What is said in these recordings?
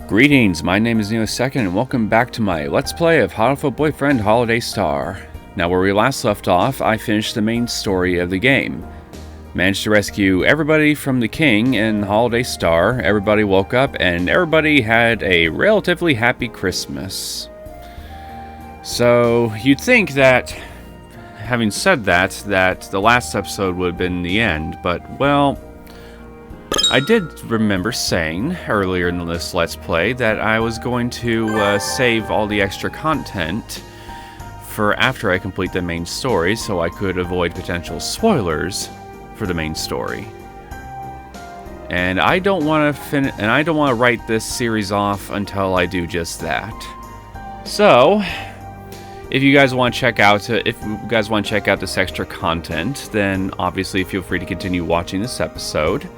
Greetings, my name is Neosekken and welcome back to my Let's Play of Hatoful Boyfriend Holiday Star. Now where we last left off, I finished the main story of the game. Managed to rescue everybody from the king in Holiday Star, everybody woke up, and everybody had a relatively happy Christmas. So, you'd think that, having said that the last episode would have been the end, but, well, I did remember saying earlier in this Let's Play that I was going to save all the extra content for after I complete the main story so I could avoid potential spoilers for the main story. And I don't want to write this series off until I do just that. So, if you guys want to check out this extra content, then obviously feel free to continue watching this episode.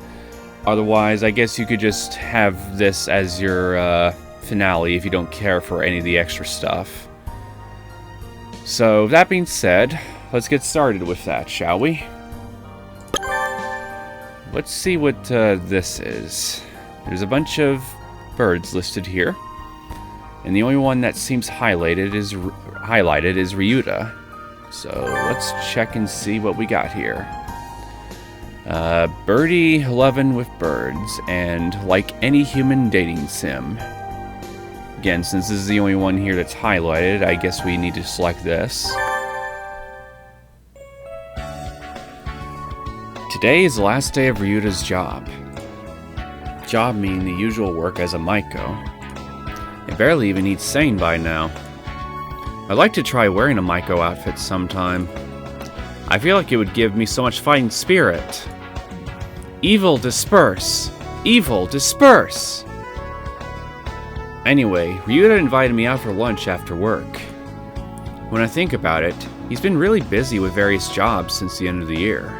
Otherwise, I guess you could just have this as your finale if you don't care for any of the extra stuff. So, that being said, let's get started with that, shall we? Let's see what this is. There's a bunch of birds listed here, and the only one that seems highlighted is Ryuta. So, let's check and see what we got here. Birdie lovin' with birds, and like any human dating sim. Again, since this is the only one here that's highlighted, I guess we need to select this. Today is the last day of Ryuta's job. Job meaning the usual work as a Maiko. It barely even needs saying by now. I'd like to try wearing a Maiko outfit sometime. I feel like it would give me so much fighting spirit. Evil disperse! Evil disperse! Anyway, Ryuta invited me out for lunch after work. When I think about it, he's been really busy with various jobs since the end of the year.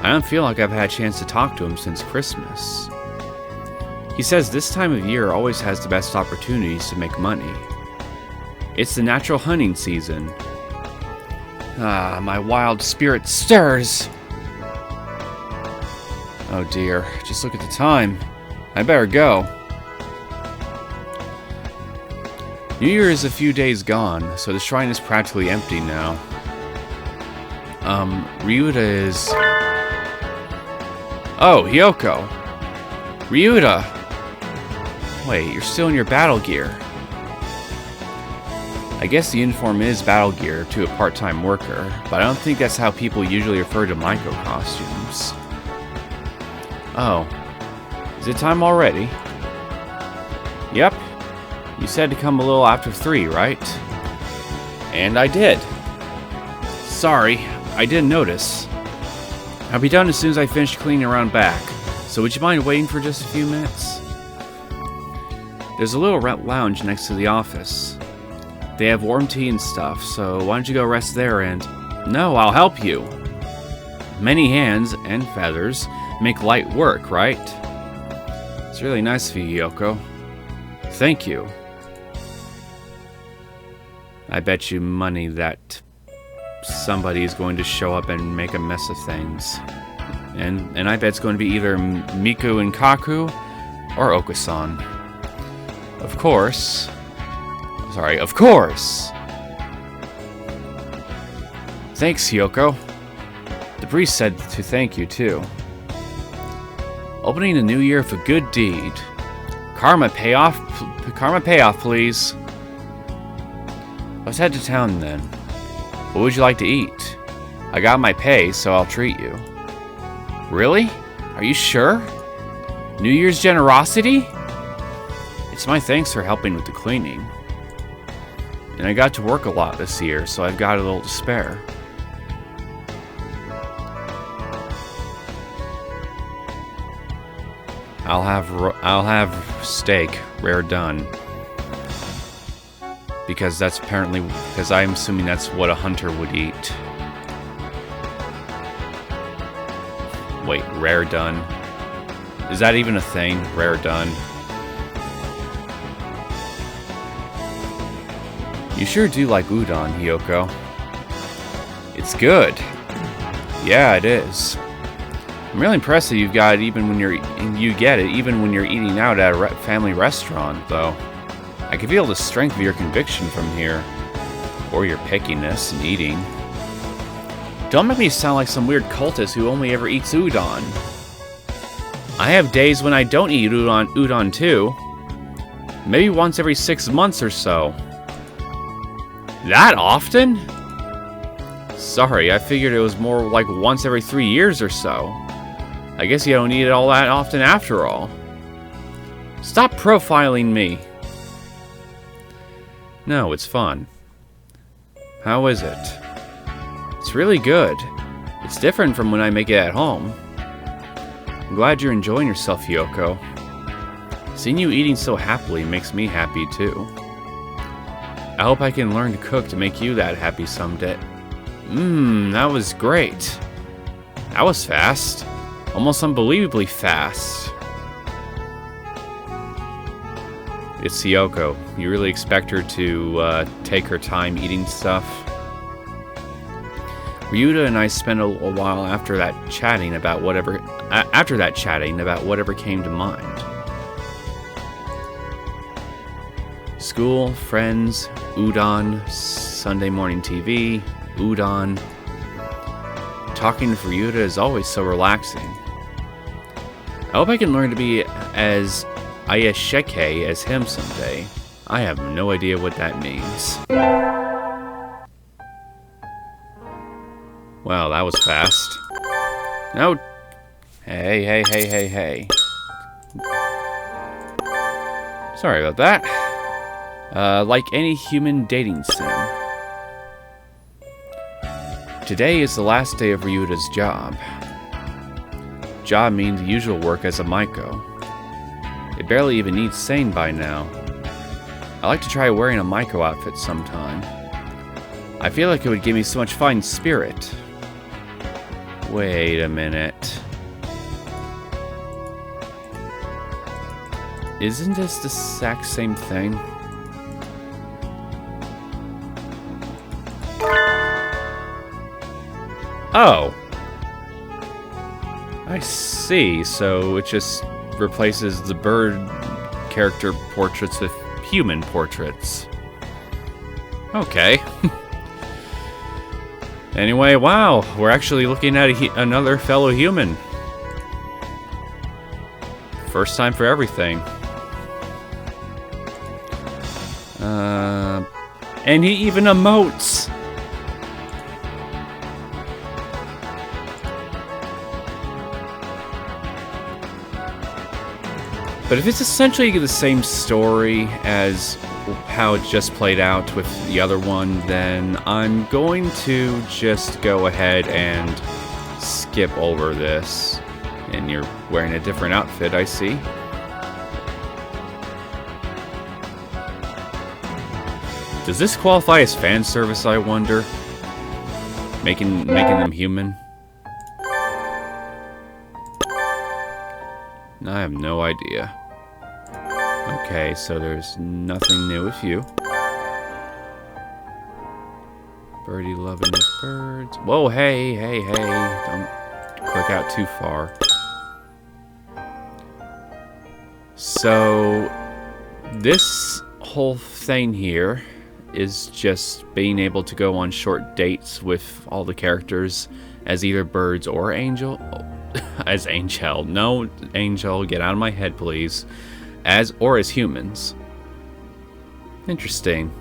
I don't feel like I've had a chance to talk to him since Christmas. He says this time of year always has the best opportunities to make money. It's the natural hunting season. Ah, my wild spirit stirs! Oh dear, just look at the time. I better go. New Year is a few days gone, so the shrine is practically empty now. Ryuta is... Oh, Hyoko! Ryuta! Wait, you're still in your battle gear. I guess the uniform is battle gear to a part-time worker, but I don't think that's how people usually refer to Maiko costumes. Oh. Is it time already? Yep. You said to come a little after 3, right? And I did. Sorry, I didn't notice. I'll be done as soon as I finish cleaning around back, so would you mind waiting for just a few minutes? There's a little lounge next to the office. They have warm tea and stuff, so why don't you go rest there and... No, I'll help you! Many hands and feathers make light work, right? It's really nice of you, Hyoko. Thank you. I bet you money that somebody is going to show up and make a mess of things. And I bet it's going to be either Miku and Kaku or Okasan. Of course. Sorry, of course! Thanks, Hyoko. The priest said to thank you, too. Opening the new year with a good deed. Karma payoff, please. Let's head to town, then. What would you like to eat? I got my pay, so I'll treat you. Really? Are you sure? New Year's generosity? It's my thanks for helping with the cleaning. And I got to work a lot this year, so I've got a little to spare. I'll have steak, rare done. Because I'm assuming that's what a hunter would eat. Wait, rare done? Is that even a thing? Rare done? You sure do like udon, Hyoko. It's good. Yeah, it is. I'm really impressed that you've got it even when you get it even when you're eating out at a family restaurant, though. I can feel the strength of your conviction from here, or your pickiness in eating. Don't make me sound like some weird cultist who only ever eats udon. I have days when I don't eat udon too. Maybe once every 6 months or so. That often? Sorry, I figured it was more like once every 3 years or so. I guess you don't eat it all that often after all. Stop profiling me. No, it's fun. How is it? It's really good. It's different from when I make it at home. I'm glad you're enjoying yourself, Yoko. Seeing you eating so happily makes me happy too. I hope I can learn to cook to make you that happy someday. That was great. That was fast. Almost unbelievably fast. It's Yoko. You really expect her to take her time eating stuff? Ryuta and I spent a while after that chatting about whatever came to mind. School, friends, udon, Sunday morning TV, udon. Talking to Ryuta is always so relaxing. I hope I can learn to be as Ayashike as him someday. I have no idea what that means. Wow, that was fast. No. Hey. Sorry about that. Like any human dating sim. Today is the last day of Ryuta's job. Job means the usual work as a Maiko. It barely even needs saying by now. I like to try wearing a Maiko outfit sometime. I feel like it would give me so much fine spirit. Wait a minute. Isn't this the exact same thing? Oh. I see. So it just replaces the bird character portraits with human portraits. Okay. Anyway, wow, we're actually looking at another fellow human. First time for everything. And he even emotes. But if it's essentially the same story as how it just played out with the other one, then I'm going to just go ahead and skip over this. And you're wearing a different outfit, I see. Does this qualify as fan service, I wonder? Making them human? I have no idea. Okay, so there's nothing new with you. Birdie loving the birds. Whoa, hey. Don't click out too far. So, this whole thing here is just being able to go on short dates with all the characters as either birds or Angel. As Angel. No, Angel, get out of my head, please. As humans. Interesting.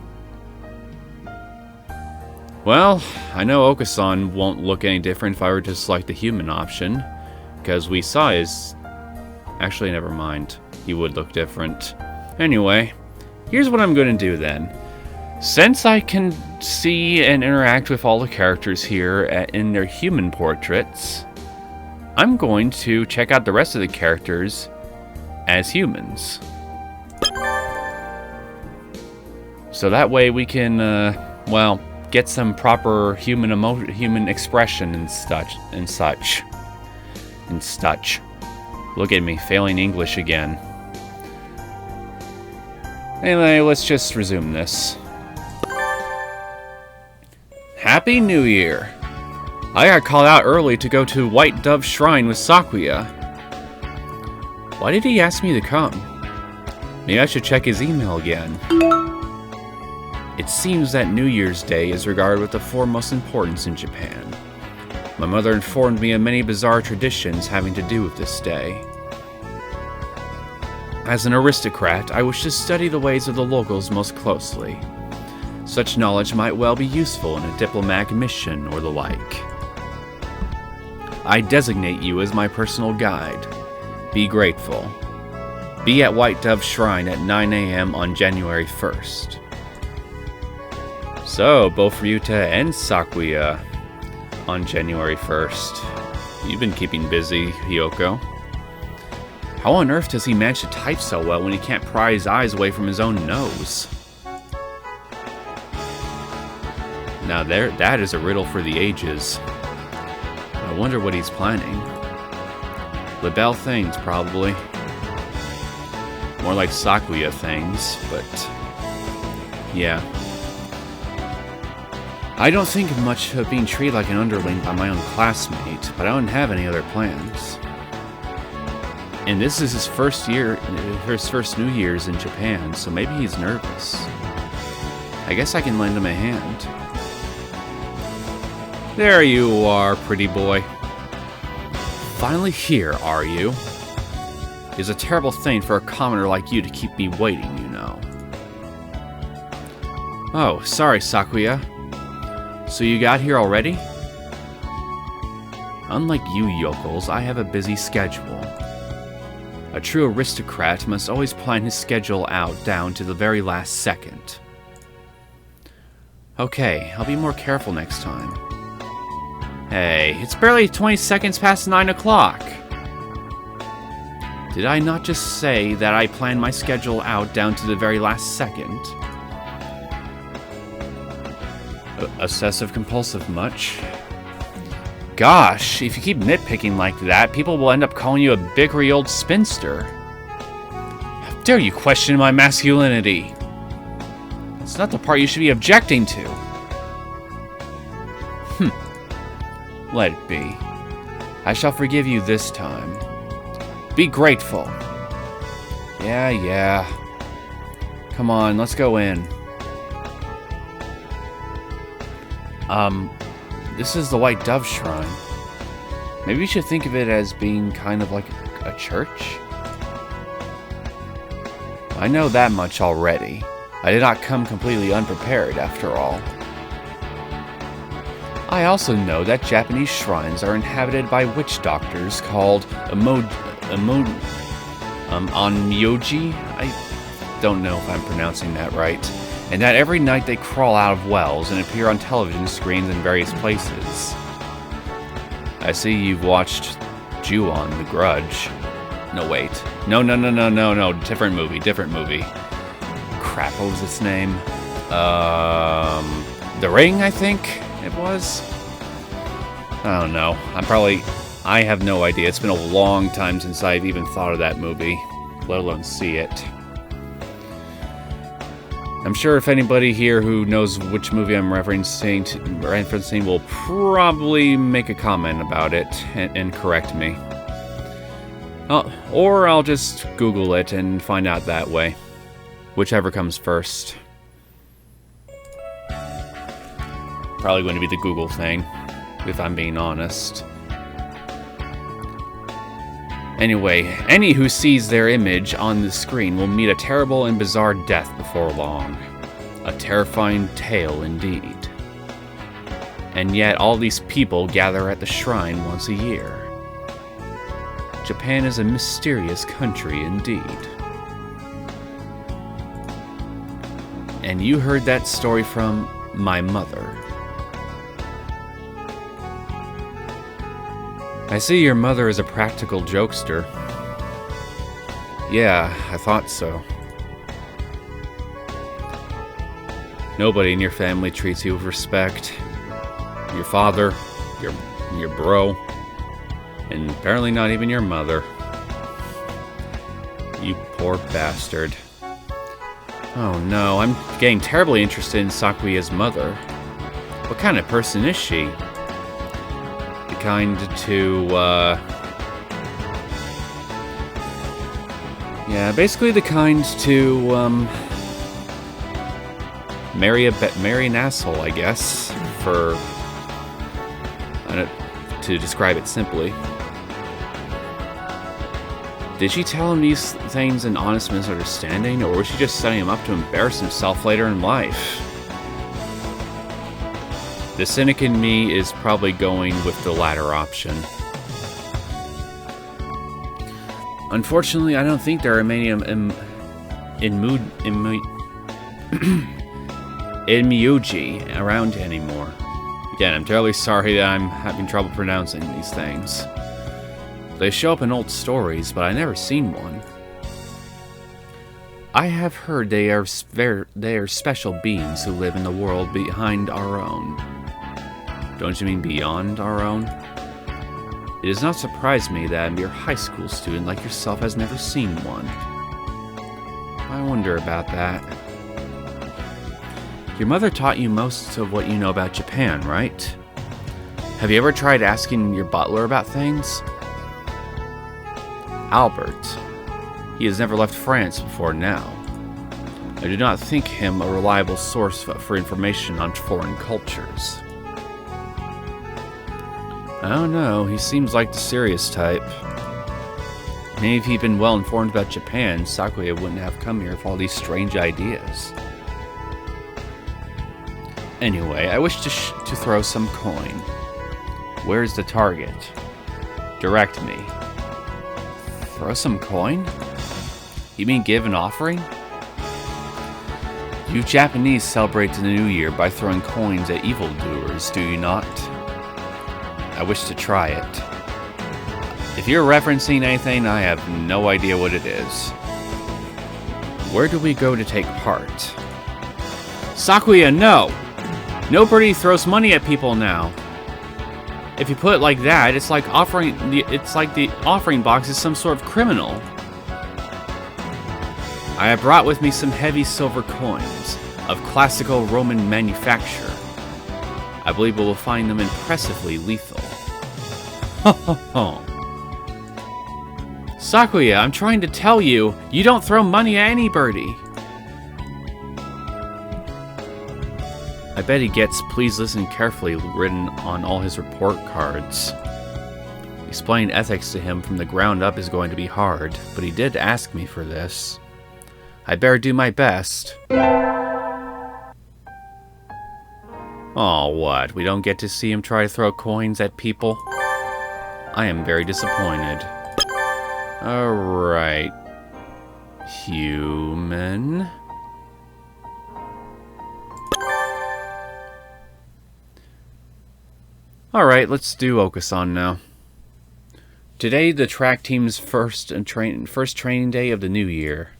Well, I know Okasan won't look any different if I were to select the human option, because we saw his... Actually, never mind. He would look different. Anyway, here's what I'm going to do then. Since I can see and interact with all the characters here in their human portraits, I'm going to check out the rest of the characters as humans. So that way we can, well, get some proper human expression and such. Look at me, failing English again. Anyway, let's just resume this. Happy New Year! I got called out early to go to White Dove Shrine with Sakuya. Why did he ask me to come? Maybe I should check his email again. It seems that New Year's Day is regarded with the foremost importance in Japan. My mother informed me of many bizarre traditions having to do with this day. As an aristocrat, I wish to study the ways of the locals most closely. Such knowledge might well be useful in a diplomatic mission or the like. I designate you as my personal guide. Be grateful. Be at White Dove Shrine at 9 a.m. on January 1st. So, both Ryuta and Sakuya on January 1st. You've been keeping busy, Hyoko. How on earth does he manage to type so well when he can't pry his eyes away from his own nose? Now that is a riddle for the ages. I wonder what he's planning. Libelle things, probably. More like Sakuya things, but... yeah. I don't think much of being treated like an underling by my own classmate, but I don't have any other plans. And this is his first New Year's in Japan, so maybe he's nervous. I guess I can lend him a hand. There you are, pretty boy. Finally here, are you? It's a terrible thing for a commoner like you to keep me waiting, you know. Oh, sorry, Sakuya. So you got here already? Unlike you yokels, I have a busy schedule. A true aristocrat must always plan his schedule out down to the very last second. Okay, I'll be more careful next time. Hey, it's barely 20 seconds past 9 o'clock. Did I not just say that I plan my schedule out down to the very last second? Obsessive-compulsive much? Gosh, if you keep nitpicking like that, people will end up calling you a bickery old spinster. How dare you question my masculinity? That's not the part you should be objecting to. Let it be. I shall forgive you this time. Be grateful. Yeah. Come on, let's go in. This is the White Dove Shrine. Maybe you should think of it as being kind of like a church? I know that much already. I did not come completely unprepared, after all. I also know that Japanese shrines are inhabited by witch doctors called onmyoji? I don't know if I'm pronouncing that right. And that every night they crawl out of wells and appear on television screens in various places. I see you've watched Ju-on, The Grudge. No, wait. No. Different movie. Crap, what was its name? The Ring, I think it was? I don't know. I have no idea. It's been a long time since I've even thought of that movie, let alone see it. I'm sure if anybody here who knows which movie I'm referencing will probably make a comment about it and correct me. Or I'll just Google it and find out that way. Whichever comes first. Probably going to be the Google thing, if I'm being honest. Anyway, any who sees their image on the screen will meet a terrible and bizarre death before long. A terrifying tale indeed. And yet all these people gather at the shrine once a year. Japan is a mysterious country indeed. And you heard that story from my mother. I see your mother is a practical jokester. Yeah, I thought so. Nobody in your family treats you with respect. Your father, your bro, and apparently not even your mother. You poor bastard. Oh no, I'm getting terribly interested in Sakuya's mother. What kind of person is she? kind to, yeah, basically the kind to, marry an asshole, I guess, for, to describe it simply. Did she tell him these things in honest misunderstanding, or was she just setting him up to embarrass himself later in life? The cynic in me is probably going with the latter option. Unfortunately, I don't think there are many Imyuji around anymore. Again, I'm terribly sorry that I'm having trouble pronouncing these things. They show up in old stories, but I've never seen one. I have heard they are special beings who live in the world behind our own. Don't you mean beyond our own? It does not surprise me that a mere high school student like yourself has never seen one. I wonder about that. Your mother taught you most of what you know about Japan, right? Have you ever tried asking your butler about things? Albert. He has never left France before now. I do not think him a reliable source for information on foreign cultures. I don't know, he seems like the serious type. Maybe if he'd been well informed about Japan, Sakuya wouldn't have come here with all these strange ideas. Anyway, I wish to throw some coin. Where's the target? Direct me. Throw some coin? You mean give an offering? You Japanese celebrate the New Year by throwing coins at evildoers, do you not? I wish to try it. If you're referencing anything, I have no idea what it is. Where do we go to take part? Sakuya, no! Nobody throws money at people now. If you put it like that, it's like the offering box is some sort of criminal. I have brought with me some heavy silver coins of classical Roman manufacture. I believe we will find them impressively lethal. Ho ho ho. Sakuya, I'm trying to tell you, you don't throw money at anybody. I bet he gets "please listen carefully" written on all his report cards. Explaining ethics to him from the ground up is going to be hard, but he did ask me for this. I better do my best. Oh, what? We don't get to see him try to throw coins at people? I am very disappointed. Alright. Human. Alright, let's do Okasan now. Today, the track team's first training day of the new year.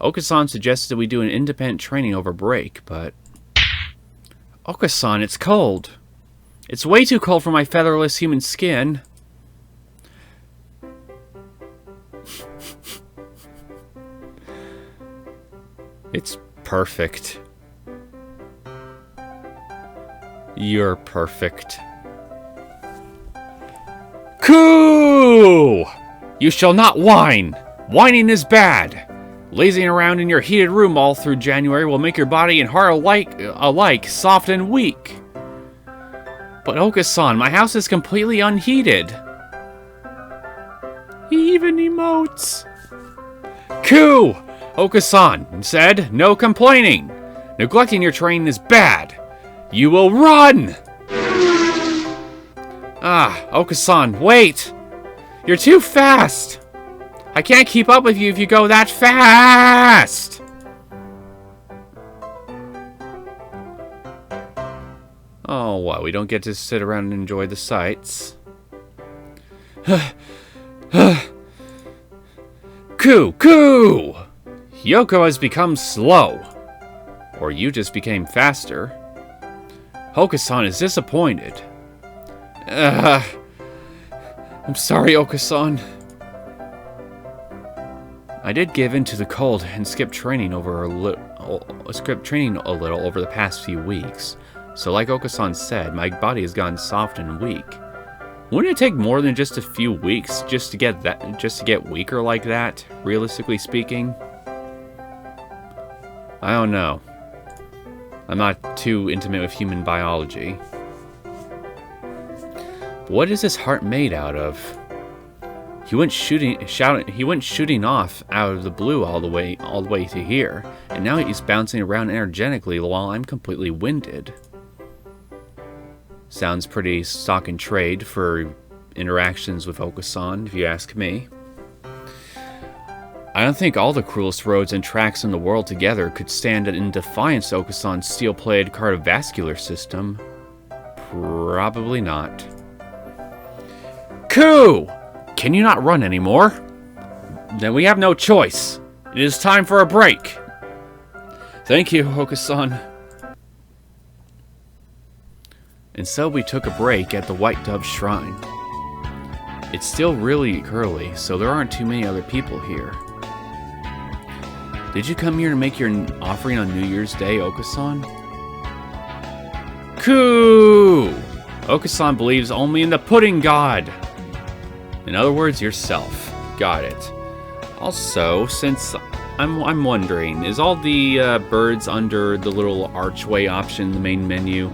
Okasan suggested we do an independent training over break, but... Okasan, it's cold. It's way too cold for my featherless human skin. It's perfect. You're perfect. Coo! You shall not whine! Whining is bad! Lazing around in your heated room all through January will make your body and heart alike soft and weak. But Okasan, my house is completely unheated. He even emotes. Coo! Okasan said, no complaining. Neglecting your training is bad. You will run! Ah, Okasan, wait! You're too fast! I can't keep up with you if you go that fast! Oh, what? We don't get to sit around and enjoy the sights? Coo! Coo! Yoko has become slow. Or you just became faster. Okasan is disappointed. I'm sorry, Okasan. I did give in to the cold and skip training a little over the past few weeks. So like Okasan said, my body has gotten soft and weak. Wouldn't it take more than just a few weeks just to get weaker like that, realistically speaking? I don't know. I'm not too intimate with human biology. But what is this heart made out of? He went shooting off out of the blue all the way to here, and now he's bouncing around energetically while I'm completely winded. Sounds pretty stock and trade for interactions with Okasan, if you ask me. I don't think all the cruelest roads and tracks in the world together could stand in defiance to Okasan's steel-plated cardiovascular system. Probably not. Ku! Can you not run anymore? Then we have no choice. It is time for a break. Thank you, Okasan. And so we took a break at the White Dove Shrine. It's still really early, so there aren't too many other people here. Did you come here to make your offering on New Year's Day, Okasan? Ku! Okasan believes only in the pudding god. In other words, yourself. Got it. Also, since I'm wondering, is all the birds under the little archway option in the main menu,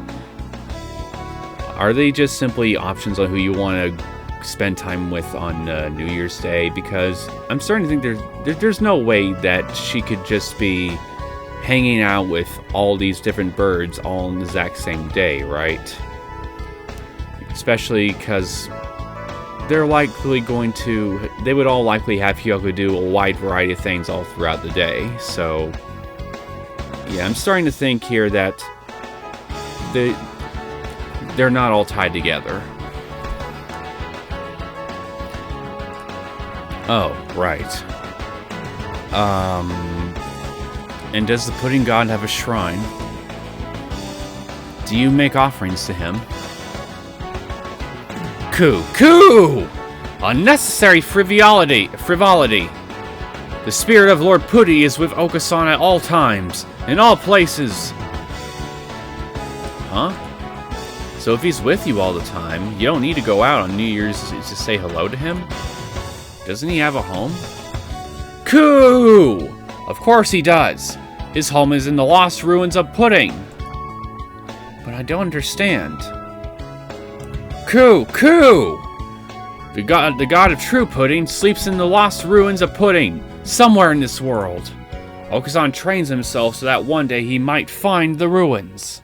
are they just simply options on who you want to spend time with on New Year's Day? Because I'm starting to think there's no way that she could just be hanging out with all these different birds all on the exact same day, right? Especially because they would all likely have Hyoko do a wide variety of things all throughout the day. So, yeah, I'm starting to think here that they're not all tied together. Oh, right. And does the pudding god have a shrine? Do you make offerings to him? Ku! Unnecessary frivolity! The spirit of Lord Putty is with Okasan at all times, in all places. Huh? So if he's with you all the time, you don't need to go out on New Year's to say hello to him? Doesn't he have a home? Ku! Of course he does. His home is in the lost ruins of Pudding. But I don't understand. Ku! The god of true pudding sleeps in the lost ruins of Pudding, somewhere in this world. Okasan trains himself so that one day he might find the ruins.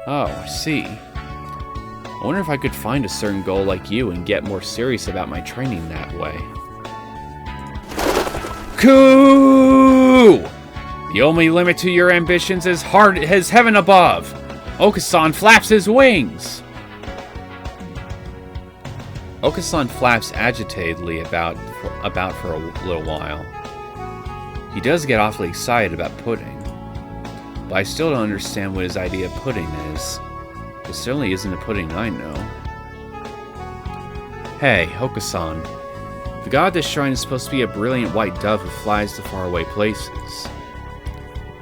Oh, I see. I wonder if I could find a certain goal like you and get more serious about my training that way. Ku! The only limit to your ambitions is heaven above. Okasan flaps his wings. Okasan flaps agitatedly about for a little while. He does get awfully excited about pudding, but I still don't understand what his idea of pudding is. It certainly isn't the pudding I know. Hey, Okasan. The god of this shrine is supposed to be a brilliant white dove who flies to faraway places.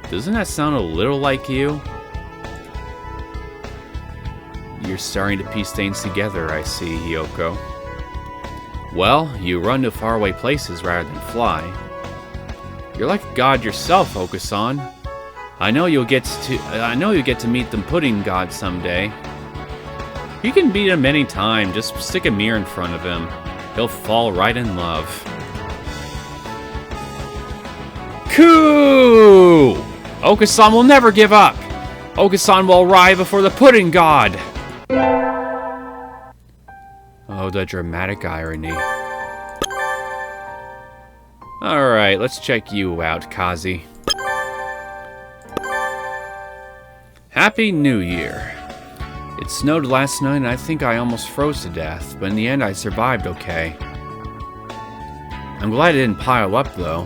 Doesn't that sound a little like you? You're starting to piece things together, I see, Hyoko. Well, you run to faraway places rather than fly. You're like a god yourself, Okasan. I know you'll get to meet the pudding god someday. You can beat him any time. Just stick a mirror in front of him. He'll fall right in love. Ku! Okasan will never give up. Okasan will arrive before the pudding god. Oh, the dramatic irony. Alright, let's check you out, Kazi. Happy New Year. It snowed last night and I think I almost froze to death, but in the end I survived okay. I'm glad it didn't pile up though.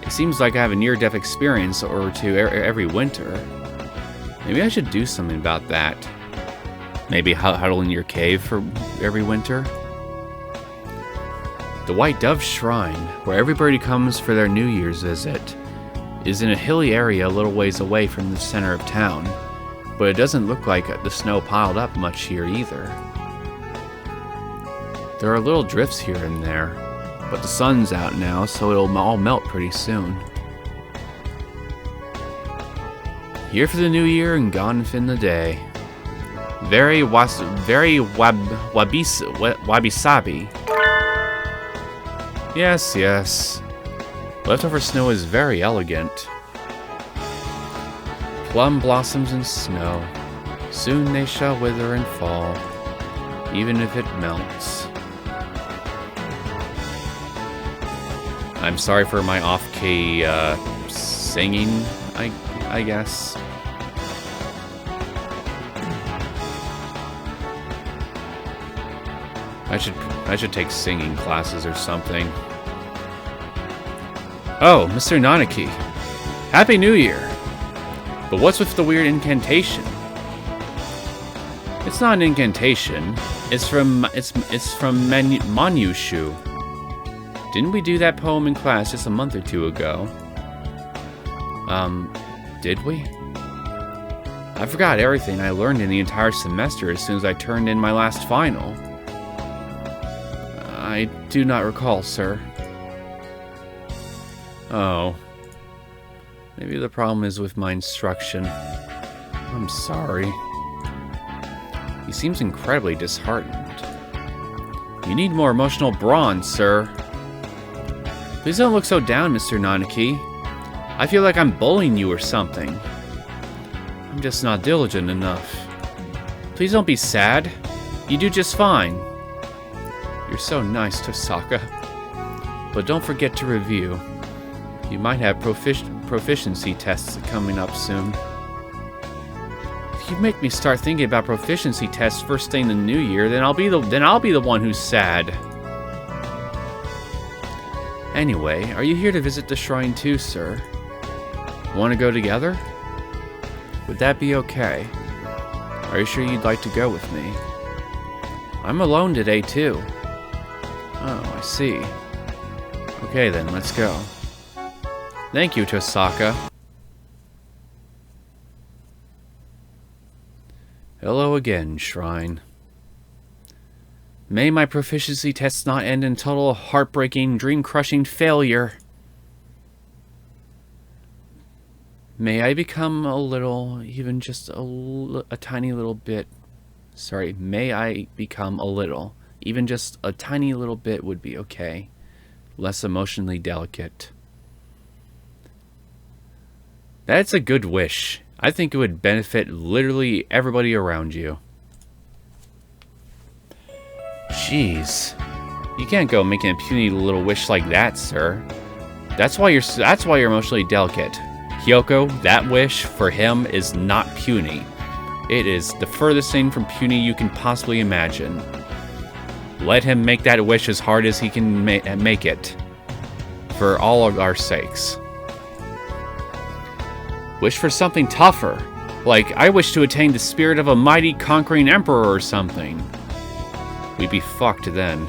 It seems like I have a near-death experience or two every winter. Maybe I should do something about that. Maybe huddle in your cave for every winter? The White Dove Shrine, where everybody comes for their New Year's visit, is in a hilly area a little ways away from the center of town. But it doesn't look like the snow piled up much here either. There are little drifts here and there, but the sun's out now, so it'll all melt pretty soon. Here for the new year and gone in the day. Very wabi-sabi. Yes, yes. Leftover snow is very elegant. Plum blossoms and snow. Soon they shall wither and fall, even if it melts. I'm sorry for my off-key singing, I guess. I should take singing classes or something. Oh, Mr. Nanaki. Happy New Year! But what's with the weird incantation? It's not an incantation. It's from Manyushu. Didn't we do that poem in class just a month or two ago? Did we? I forgot everything I learned in the entire semester as soon as I turned in my last final. I do not recall, sir. Oh. Maybe the problem is with my instruction. I'm sorry. He seems incredibly disheartened. You need more emotional brawn, sir. Please don't look so down, Mr. Nanaki. I feel like I'm bullying you or something. I'm just not diligent enough. Please don't be sad. You do just fine. You're so nice, Tosaka. But don't forget to review. You might have proficiency tests coming up soon. If you make me start thinking about proficiency tests first thing in the new year, then I'll be the one who's sad. Anyway, are you here to visit the shrine too, sir? Want to go together? Would that be okay? Are you sure you'd like to go with me? I'm alone today too. Oh, I see. Okay then, let's go. Thank you, Tosaka. Hello again, Shrine. May my proficiency tests not end in total, heartbreaking, dream-crushing failure. May I become a little, even just a tiny little bit... Sorry, may I become a little. Even just a tiny little bit would be okay. Less emotionally delicate. That's a good wish. I think it would benefit literally everybody around you. Jeez. You can't go making a puny little wish like that, sir. That's why you're emotionally delicate. Hyoko, that wish for him is not puny. It is the furthest thing from puny you can possibly imagine. Let him make that wish as hard as he can make it. For all of our sakes. Wish for something tougher. Like, I wish to attain the spirit of a mighty conquering emperor or something. We'd be fucked then.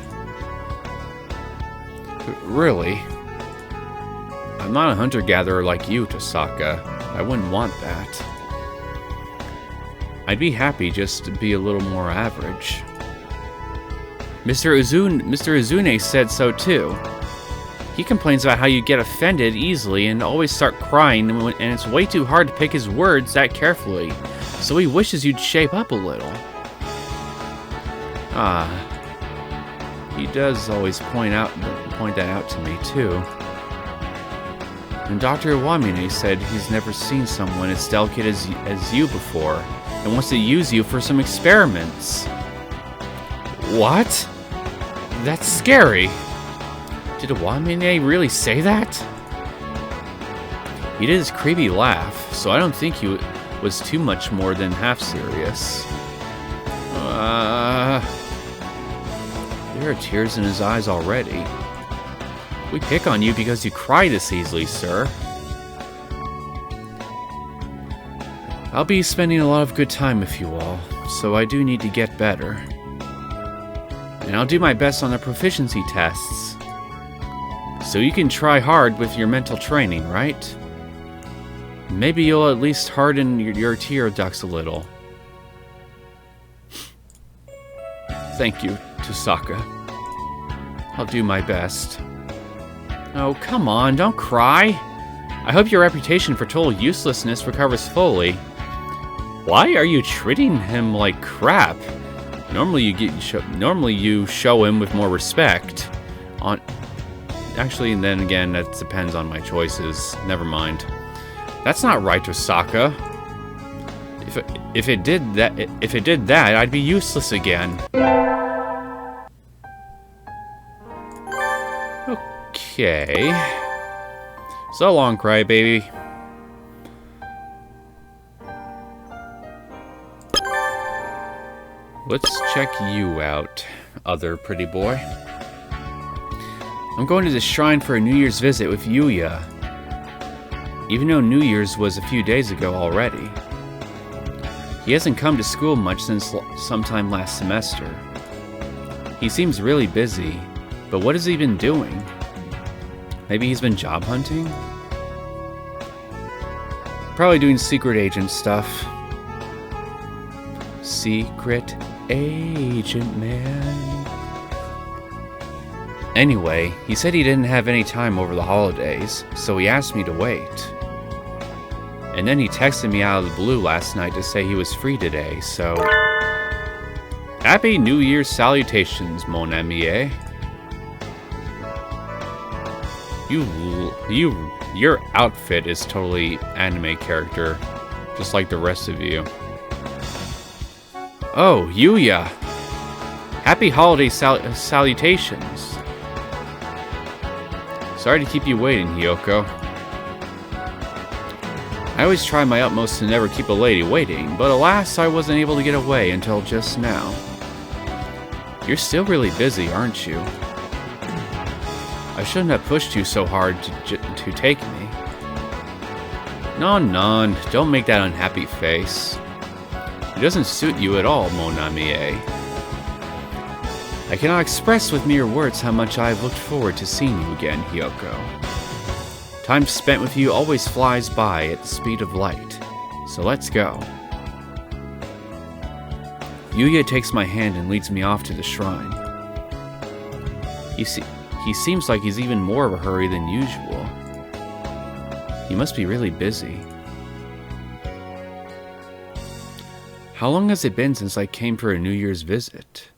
Really? I'm not a hunter-gatherer like you, Tosaka. I wouldn't want that. I'd be happy just to be a little more average. Mr. Uzune said so too. He complains about how you get offended easily and always start crying, and it's way too hard to pick his words that carefully, so he wishes you'd shape up a little. Ah. He does always point that out to me too. And Dr. Iwamine said he's never seen someone as delicate as you before, and wants to use you for some experiments. What? That's scary. Did Iwamine really say that? He did his creepy laugh, so I don't think he was too much more than half serious. There are tears in his eyes already. We pick on you because you cry this easily, sir. I'll be spending a lot of good time with you all, so I do need to get better. And I'll do my best on the proficiency tests. So you can try hard with your mental training, right? Maybe you'll at least harden your tear ducts a little. Thank you, Tosaka. I'll do my best. Oh, come on, don't cry. I hope your reputation for total uselessness recovers fully. Why are you treating him like crap? Normally you show him with more respect. Actually, and then again, that depends on my choices. Never mind. That's not right, Osaka. If it did that, I'd be useless again. Okay. So long, crybaby. Let's check you out, other pretty boy. I'm going to the shrine for a New Year's visit with Yuya. Even though New Year's was a few days ago already. He hasn't come to school much since sometime last semester. He seems really busy, but what has he been doing? Maybe he's been job hunting? Probably doing secret agent stuff. Secret agent man. Anyway, he said he didn't have any time over the holidays, so he asked me to wait. And then he texted me out of the blue last night to say he was free today, so... Happy New Year's salutations, mon ami. Your outfit is totally anime character, just like the rest of you. Oh, Yuya! Happy holiday salutations. Sorry to keep you waiting, Hiyoko. I always try my utmost to never keep a lady waiting, but alas, I wasn't able to get away until just now. You're still really busy, aren't you? I shouldn't have pushed you so hard to take me. Non, don't make that unhappy face. It doesn't suit you at all, mon ami. I cannot express with mere words how much I have looked forward to seeing you again, Hiyoko. Time spent with you always flies by at the speed of light, so let's go. Yuya takes my hand and leads me off to the shrine. He seems like he's even more of a hurry than usual. He must be really busy. How long has it been since I came for a New Year's visit?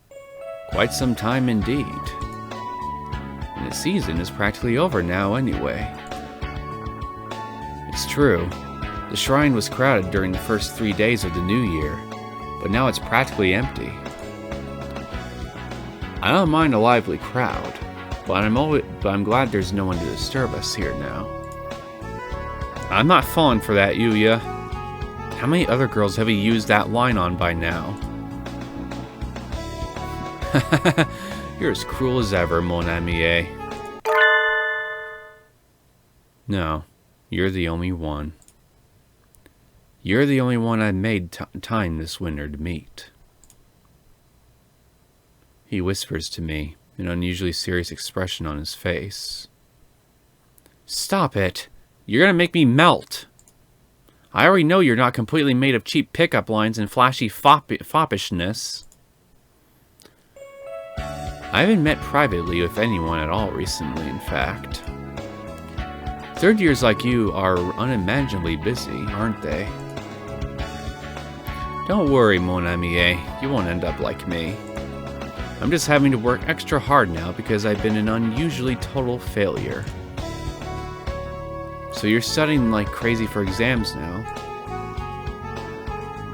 Quite some time indeed. And the season is practically over now anyway. It's true, the shrine was crowded during the first 3 days of the new year, but now it's practically empty. I don't mind a lively crowd, but I'm glad there's no one to disturb us here now. I'm not falling for that, Yuya. How many other girls have you used that line on by now? You're as cruel as ever, mon ami. No, you're the only one. You're the only one I've made time this winter to meet. He whispers to me, an unusually serious expression on his face. Stop it! You're gonna make me melt! I already know you're not completely made of cheap pickup lines and flashy foppishness. I haven't met privately with anyone at all recently, in fact. Third years like you are unimaginably busy, aren't they? Don't worry, mon ami, you won't end up like me. I'm just having to work extra hard now because I've been an unusually total failure. So you're studying like crazy for exams now?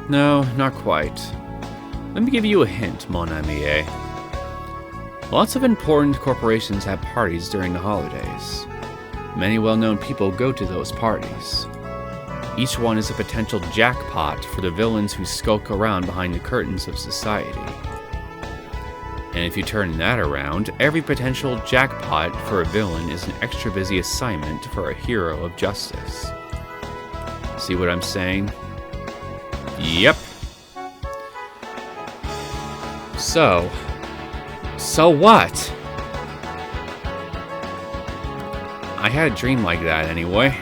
No, not quite. Let me give you a hint, mon ami. Lots of important corporations have parties during the holidays. Many well-known people go to those parties. Each one is a potential jackpot for the villains who skulk around behind the curtains of society. And if you turn that around, every potential jackpot for a villain is an extra busy assignment for a hero of justice. See what I'm saying? Yep. So what? I had a dream like that anyway.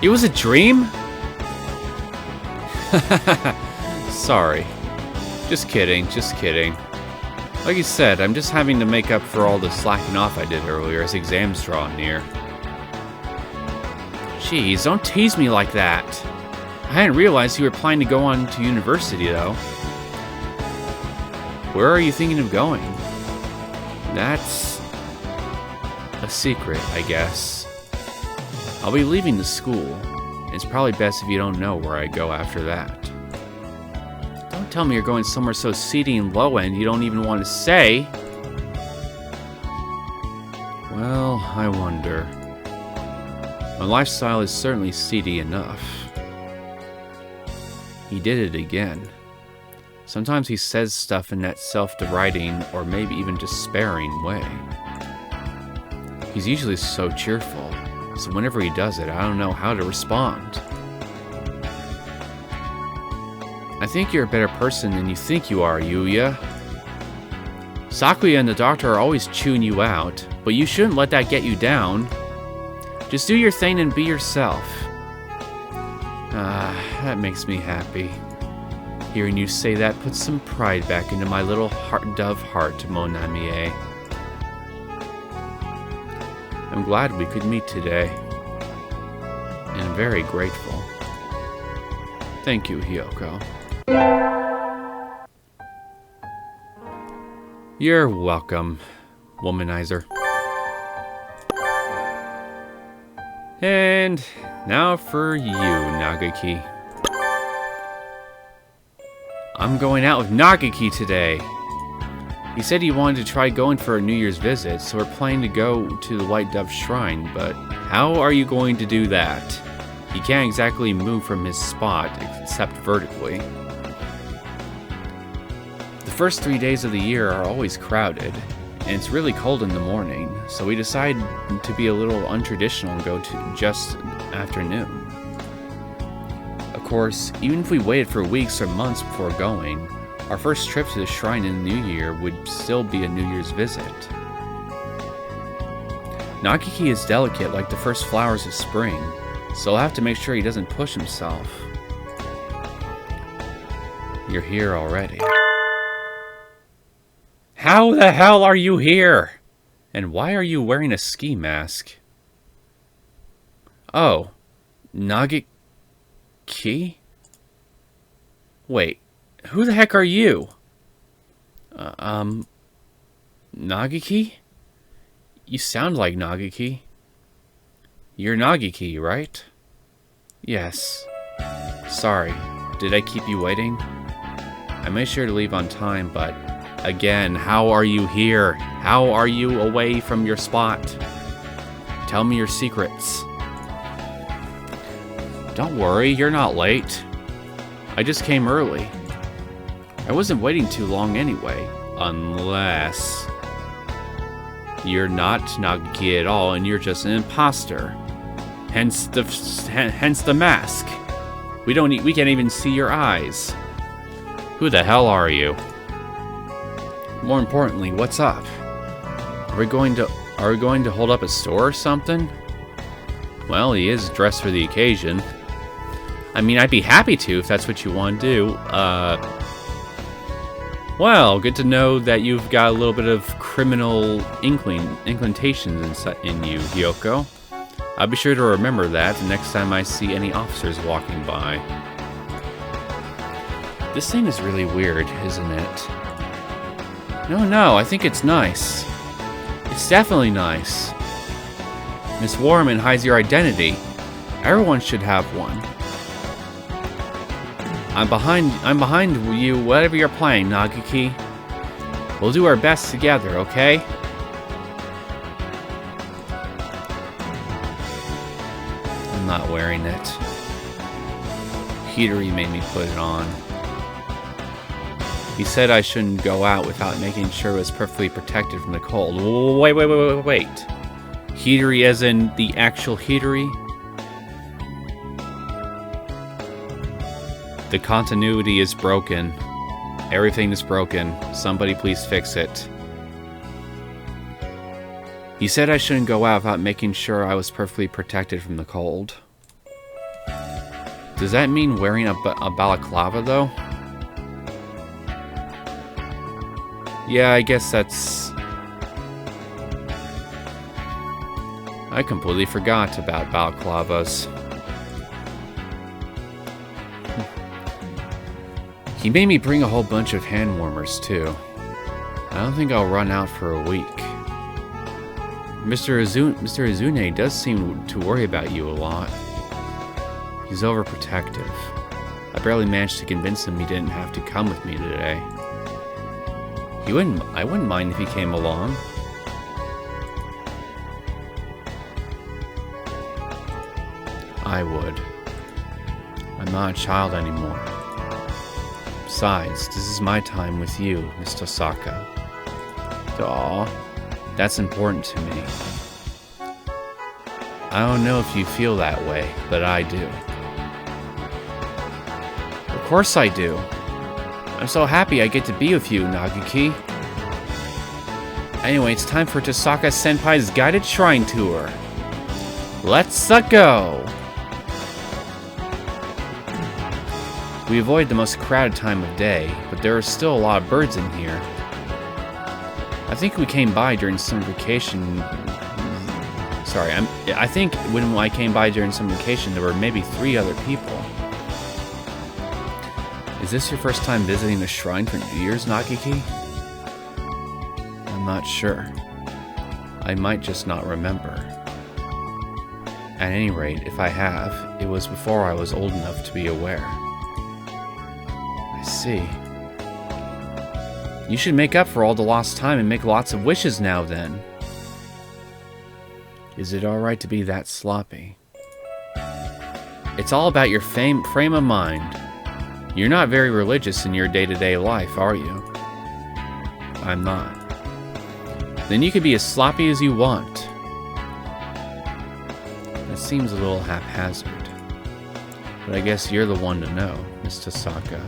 It was a dream? Sorry. Just kidding, just kidding. Like you said, I'm just having to make up for all the slacking off I did earlier as exams draw near. Jeez, don't tease me like that. I hadn't realized you were planning to go on to university, though. Where are you thinking of going? That's a secret, I guess. I'll be leaving the school. It's probably best if you don't know where I go after that. Don't tell me you're going somewhere so seedy and low-end you don't even want to say. Well, I wonder. My lifestyle is certainly seedy enough. He did it again. Sometimes he says stuff in that self-deriding or maybe even despairing way. He's usually so cheerful, so whenever he does it, I don't know how to respond. I think you're a better person than you think you are, Yuya. Sakuya and the doctor are always chewing you out, but you shouldn't let that get you down. Just do your thing and be yourself. That makes me happy. Hearing you say that puts some pride back into my little dove heart, Mon Ami. I'm glad we could meet today. And I'm very grateful. Thank you, Hiyoko. You're welcome, womanizer. And now for you, Nagaki. I'm going out with Nagaki today. He said he wanted to try going for a New Year's visit, so we're planning to go to the White Dove Shrine, but how are you going to do that? He can't exactly move from his spot, except vertically. The first 3 days of the year are always crowded, and it's really cold in the morning, so we decided to be a little untraditional and go to just afternoon. Of course, even if we waited for weeks or months before going, our first trip to the shrine in the new year would still be a New Year's visit. Nagaki is delicate like the first flowers of spring, so I'll have to make sure he doesn't push himself. You're here already. How the hell are you here? And why are you wearing a ski mask? Oh, Nagaki? Wait, who the heck are you? Nagaki? You sound like Nagaki. You're Nagaki, right? Yes. Sorry, did I keep you waiting? I made sure to leave on time, but again, how are you here? How are you away from your spot? Tell me your secrets. Don't worry, you're not late. I just came early. I wasn't waiting too long anyway, unless you're not Nagaki at all and you're just an imposter. Hence the mask. We can't even see your eyes. Who the hell are you? More importantly, what's up? Are we going to hold up a store or something? Well, he is dressed for the occasion. I mean, I'd be happy to if that's what you want to do. Well, good to know that you've got a little bit of criminal inclinations in you, Hiyoko. I'll be sure to remember that the next time I see any officers walking by. This thing is really weird, isn't it? No, I think it's nice. It's definitely nice. Miss Warman hides your identity. Everyone should have one. I'm behind you, whatever you're playing, Nagaki. We'll do our best together, okay? I'm not wearing it. Hidori made me put it on. He said I shouldn't go out without making sure it was perfectly protected from the cold. Wait. Hidori as in the actual Hidori? The continuity is broken. Everything is broken. Somebody please fix it. He said I shouldn't go out without making sure I was perfectly protected from the cold. Does that mean wearing a balaclava, though? Yeah, I guess that's... I completely forgot about balaclavas. He made me bring a whole bunch of hand warmers, too. I don't think I'll run out for a week. Mr. Izune does seem to worry about you a lot. He's overprotective. I barely managed to convince him he didn't have to come with me today. I wouldn't mind if he came along. I would. I'm not a child anymore. Besides, this is my time with you, Miss Tosaka. Aw, that's important to me. I don't know if you feel that way, but I do. Of course I do. I'm so happy I get to be with you, Nagiki. Anyway, it's time for Tosaka Senpai's guided shrine tour. Let's go! We avoid the most crowded time of day, but there are still a lot of birds in here. I think we came by during summer vacation. Sorry, I think when I came by during summer vacation, there were maybe 3 other people. Is this your first time visiting the shrine for New Year's, Nagiki? I'm not sure. I might just not remember. At any rate, if I have, it was before I was old enough to be aware. I see. You should make up for all the lost time and make lots of wishes now, then. Is it alright to be that sloppy? It's all about your frame of mind. You're not very religious in your day-to-day life, are you? I'm not. Then you can be as sloppy as you want. That seems a little haphazard. But I guess you're the one to know, Miss Tosaka.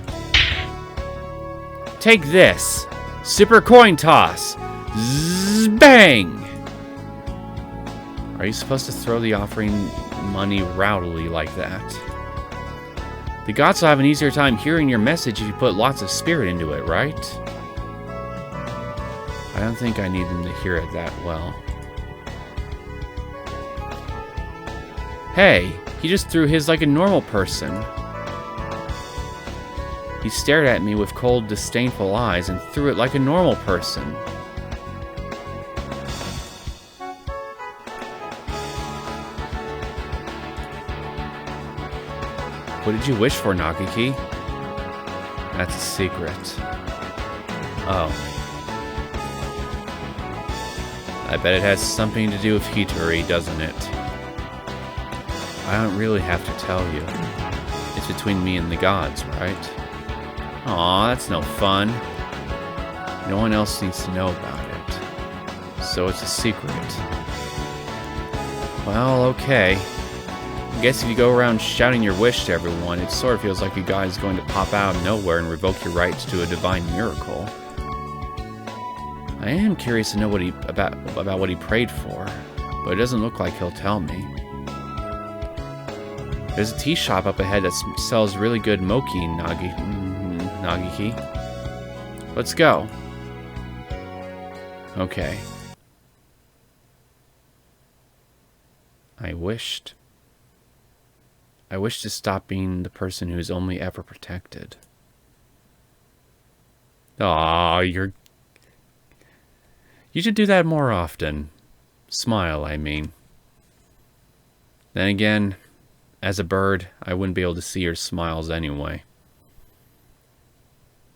Take this! Super coin toss! Zzz, bang! Are you supposed to throw the offering money rowdily like that? The gods will have an easier time hearing your message if you put lots of spirit into it, right? I don't think I need them to hear it that well. Hey, he just threw his like a normal person. He stared at me with cold, disdainful eyes and threw it like a normal person. What did you wish for, Nagiki? That's a secret. Oh. I bet it has something to do with Hitori, doesn't it? I don't really have to tell you. It's between me and the gods, right? Aw, that's no fun. No one else needs to know about it. So it's a secret. Well, okay. I guess if you go around shouting your wish to everyone, it sort of feels like a guy is going to pop out of nowhere and revoke your rights to a divine miracle. I am curious to know what about what he prayed for, but it doesn't look like he'll tell me. There's a tea shop up ahead that sells really good mochi, Nagiki. Let's go. Okay. I wished to stop being the person who's only ever protected. Aw, you should do that more often. Smile, I mean. Then again, as a bird, I wouldn't be able to see your smiles anyway.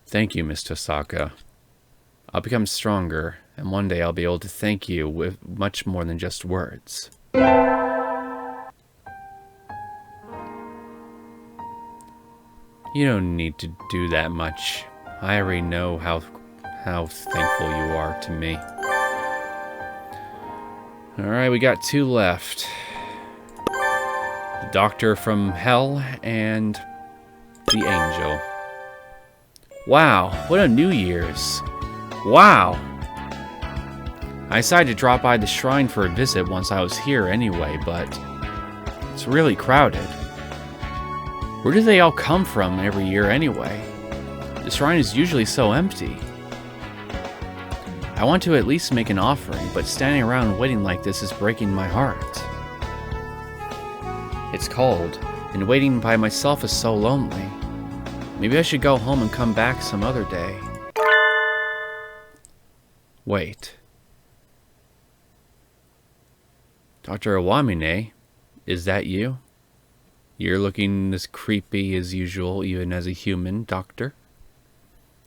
Thank you, Miss Tosaka. I'll become stronger, and one day I'll be able to thank you with much more than just words. You don't need to do that much. I already know how thankful you are to me. Alright, we got 2 left. The Doctor from Hell and the Angel. Wow, what a New Year's. Wow! I decided to drop by the shrine for a visit once I was here anyway, but it's really crowded. Where do they all come from every year anyway? The shrine is usually so empty. I want to at least make an offering, but standing around waiting like this is breaking my heart. It's cold, and waiting by myself is so lonely. Maybe I should go home and come back some other day. Wait. Dr. Awamine, is that you? You're looking as creepy as usual, even as a human, Doctor.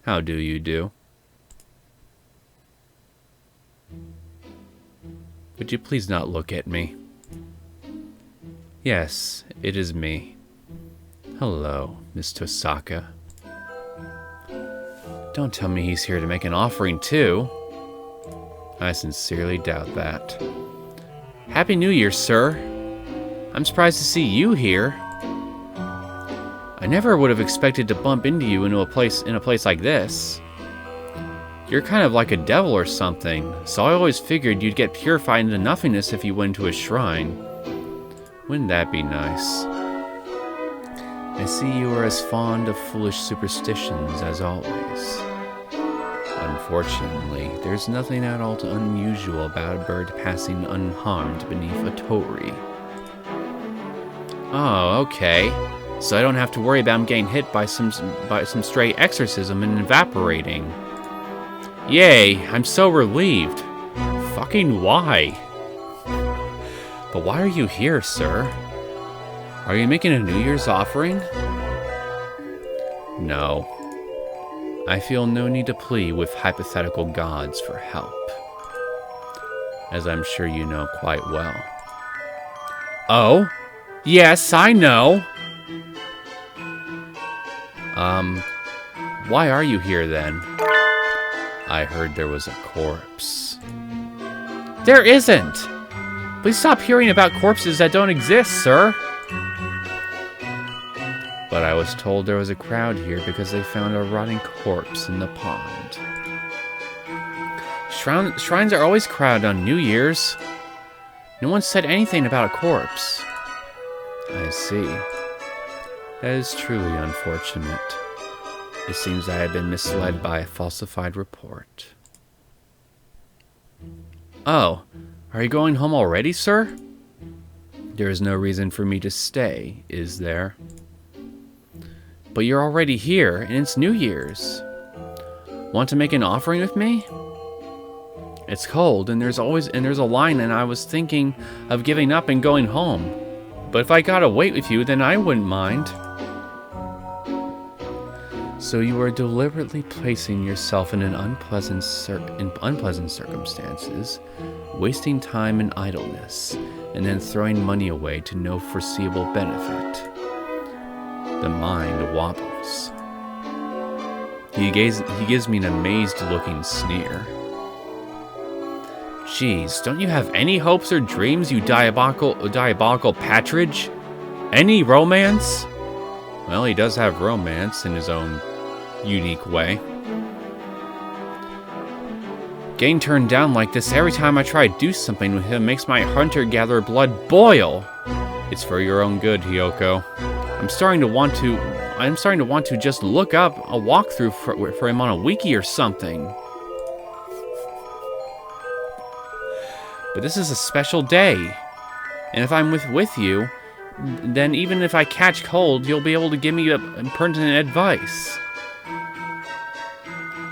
How do you do? Would you please not look at me? Yes, it is me. Hello, Miss Tosaka. Don't tell me he's here to make an offering too. I sincerely doubt that. Happy New Year, sir. I'm surprised to see you here. I never would have expected to bump into you in a place like this. You're kind of like a devil or something, so I always figured you'd get purified into nothingness if you went to a shrine. Wouldn't that be nice? I see you are as fond of foolish superstitions as always. Unfortunately, there's nothing at all unusual about a bird passing unharmed beneath a torii. Oh, okay. So I don't have to worry about him getting hit by some stray exorcism and evaporating. Yay, I'm so relieved. Fucking why? But why are you here, sir? Are you making a New Year's offering? No. I feel no need to plead with hypothetical gods for help, as I'm sure you know quite well. Oh? Yes, I know! Why are you here then? I heard there was a corpse. There isn't! Please stop hearing about corpses that don't exist, sir! But I was told there was a crowd here because they found a rotting corpse in the pond. Shrines are always crowded on New Year's. No one said anything about a corpse. I see. That is truly unfortunate. It seems I have been misled by a falsified report. Oh, are you going home already, sir? There is no reason for me to stay, is there? But you're already here, and it's New Year's. Want to make an offering with me? It's cold, and there's a line, and I was thinking of giving up and going home. But if I gotta wait with you, then I wouldn't mind. So you are deliberately placing yourself in unpleasant circumstances, wasting time in idleness, and then throwing money away to no foreseeable benefit. The mind wobbles. He gives me an amazed-looking sneer. Jeez, don't you have any hopes or dreams, you diabolical patridge? Any romance? Well, he does have romance in his own unique way. Getting turned down like this every time I try to do something with him makes my hunter-gatherer blood boil. It's for your own good, Hiyoko. I'm starting to want to just look up a walkthrough for him on a wiki or something. But this is a special day, and if I'm with you, then even if I catch cold, you'll be able to give me pertinent advice.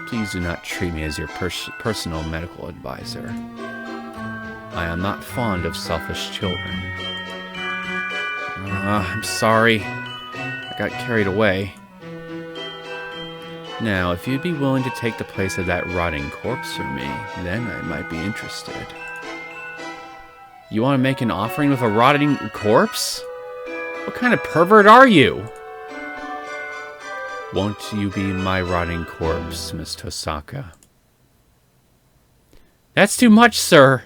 Please do not treat me as your personal medical advisor. I am not fond of selfish children. I'm sorry. I got carried away. Now, if you'd be willing to take the place of that rotting corpse for me, then I might be interested. You want to make an offering with a rotting corpse? What kind of pervert are you? Won't you be my rotting corpse, Miss Tosaka? That's too much, sir!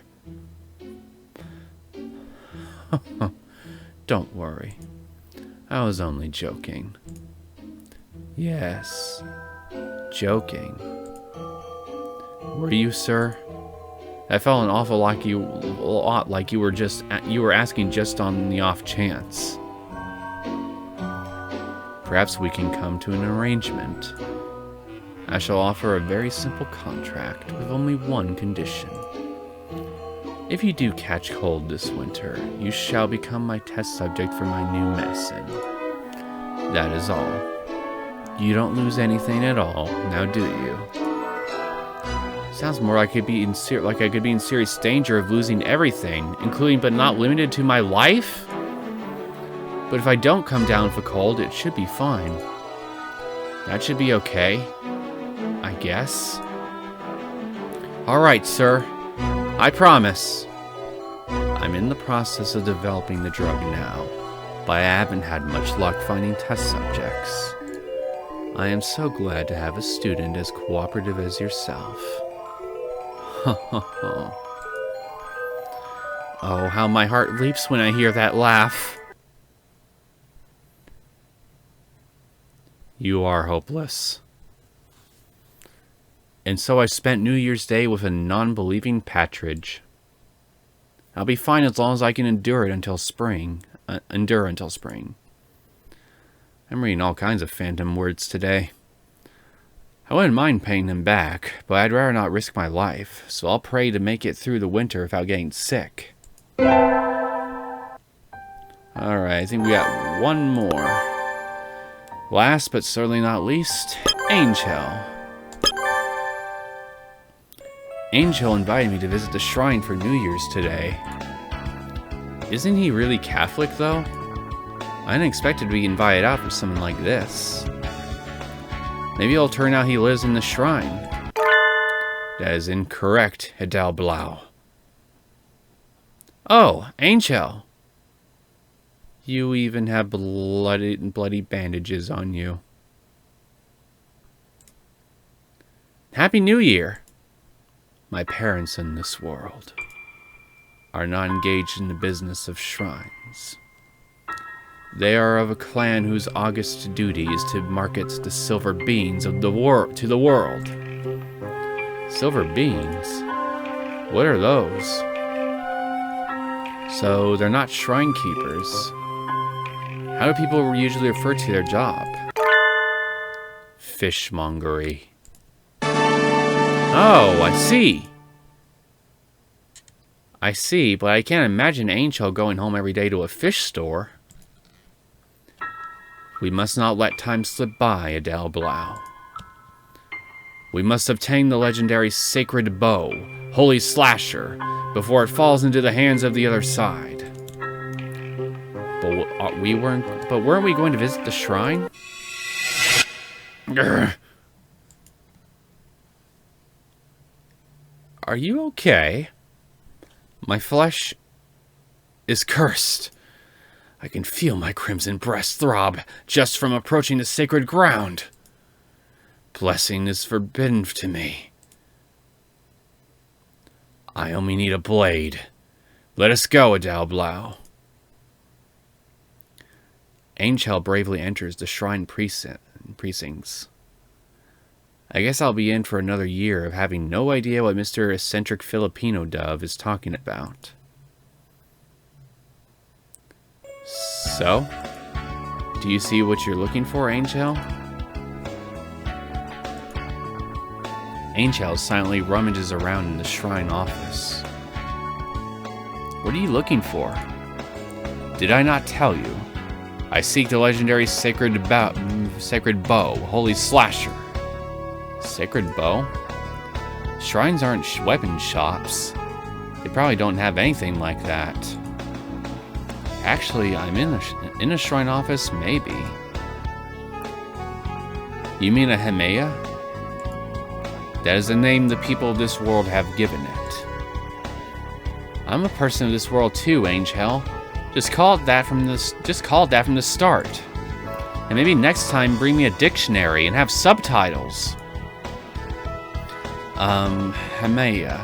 Don't worry. I was only joking. Yes, joking. Were you, sir? I felt an awful lot like you were asking just on the off chance. Perhaps we can come to an arrangement. I shall offer a very simple contract with only one condition. If you do catch cold this winter, you shall become my test subject for my new medicine. That is all. You don't lose anything at all, now do you? Sounds more like I could be in serious danger of losing everything, including but not limited to my life? But if I don't come down with a cold, it should be fine. That should be okay, I guess. Alright, sir. I promise. I'm in the process of developing the drug now, but I haven't had much luck finding test subjects. I am so glad to have a student as cooperative as yourself. Oh, how my heart leaps when I hear that laugh. You are hopeless. And so I spent New Year's Day with a non-believing Patridge. I'll be fine as long as I can endure until spring. I'm reading all kinds of phantom words today. I wouldn't mind paying him back, but I'd rather not risk my life, so I'll pray to make it through the winter without getting sick. Alright, I think we got one more. Last but certainly not least, Angel. Angel invited me to visit the shrine for New Year's today. Isn't he really Catholic, though? I didn't expect to be invited out for something like this. Maybe it'll turn out he lives in the shrine. That is incorrect, Hatoful. Oh, Angel. You even have bloody bandages on you. Happy New Year! My parents in this world are not engaged in the business of shrines. They are of a clan whose august duty is to market the silver beans of the to the world. Silver beans? What are those? So they're not shrine keepers. How do people usually refer to their job? Fishmongery. Oh, I see. I see, but I can't imagine Angel going home every day to a fish store. We must not let time slip by, Hatoful. We must obtain the legendary sacred bow, Holy Slasher, before it falls into the hands of the other side. But weren't we going to visit the shrine? Grr. Are you okay? My flesh is cursed. I can feel my crimson breast throb just from approaching the sacred ground. Blessing is forbidden to me. I only need a blade. Let us go, Hatoful. Angel bravely enters the shrine precincts. I guess I'll be in for another year of having no idea what Mr. Eccentric Filipino Dove is talking about. So, do you see what you're looking for, Angel? Angel silently rummages around in the shrine office. What are you looking for? Did I not tell you? I seek the legendary sacred bow, Holy Slasher. Sacred bow? Shrines aren't weapon shops. They probably don't have anything like that. Actually, I'm in a shrine office, maybe. You mean a Hemea? That is the name the people of this world have given it. I'm a person of this world too, Angel. Just call it that from the start. And maybe next time bring me a dictionary and have subtitles. Hemea.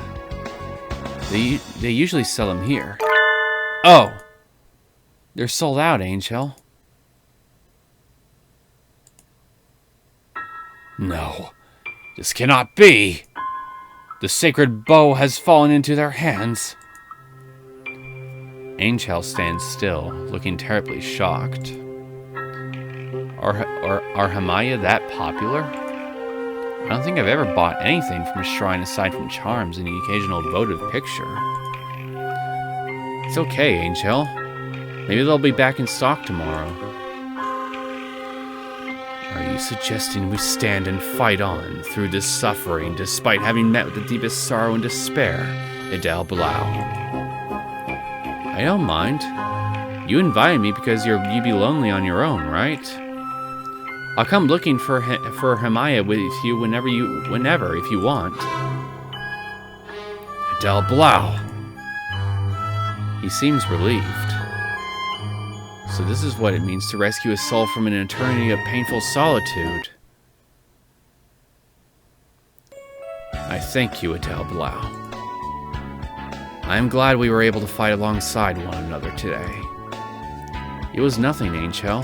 They usually sell them here. Oh! They're sold out, Angel. No. This cannot be! The sacred bow has fallen into their hands. Angel stands still, looking terribly shocked. Are Hamaya that popular? I don't think I've ever bought anything from a shrine aside from charms and the occasional votive picture. It's okay, Angel. Maybe they'll be back in stock tomorrow. Are you suggesting we stand and fight on through this suffering despite having met with the deepest sorrow and despair, Adele Blau? I don't mind. You invited me because you'd be lonely on your own, right? I'll come looking for Hamaya with you whenever, if you want. Adele Blau. He seems relieved. So this is what it means to rescue a soul from an eternity of painful solitude. I thank you, Adele Blau. I am glad we were able to fight alongside one another today. It was nothing, Angel.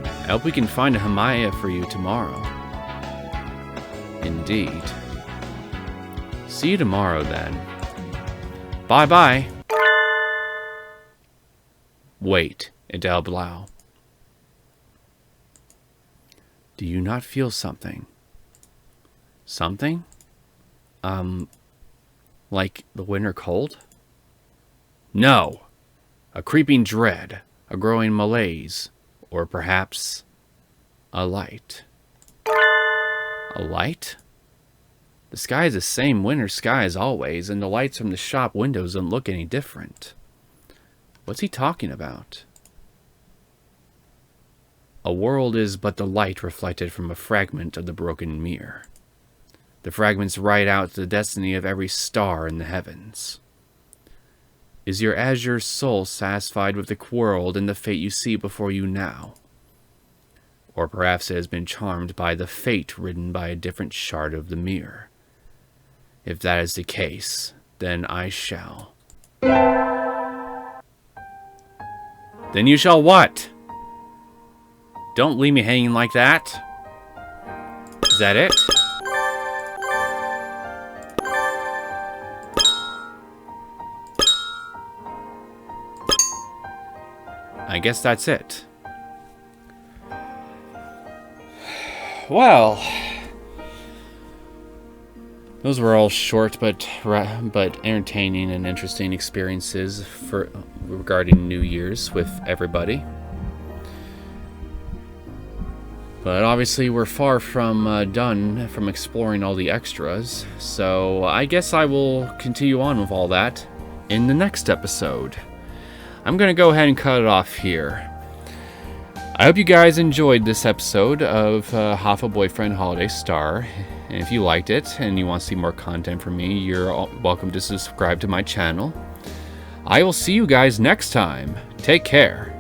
I hope we can find a Hamaya for you tomorrow. Indeed. See you tomorrow, then. Bye-bye. Wait, Adele Blau. Do you not feel something? Something? Like the winter cold? No! A creeping dread, a growing malaise, or perhaps a light. A light? The sky is the same winter sky as always, and the lights from the shop windows don't look any different. What's he talking about? A world is but the light reflected from a fragment of the broken mirror. The fragments write out the destiny of every star in the heavens. Is your azure soul satisfied with the world and the fate you see before you now? Or perhaps it has been charmed by the fate written by a different shard of the mirror. If that is the case, then I shall. Then you shall what? Don't leave me hanging like that. Is that it? I guess that's it. Well, those were all short but entertaining and interesting experiences regarding New Year's with everybody. But obviously we're far from done from exploring all the extras, so I guess I will continue on with all that in the next episode. I'm going to go ahead and cut it off here. I hope you guys enjoyed this episode of Hatoful Boyfriend Holiday Star. And if you liked it and you want to see more content from me, you're welcome to subscribe to my channel. I will see you guys next time. Take care.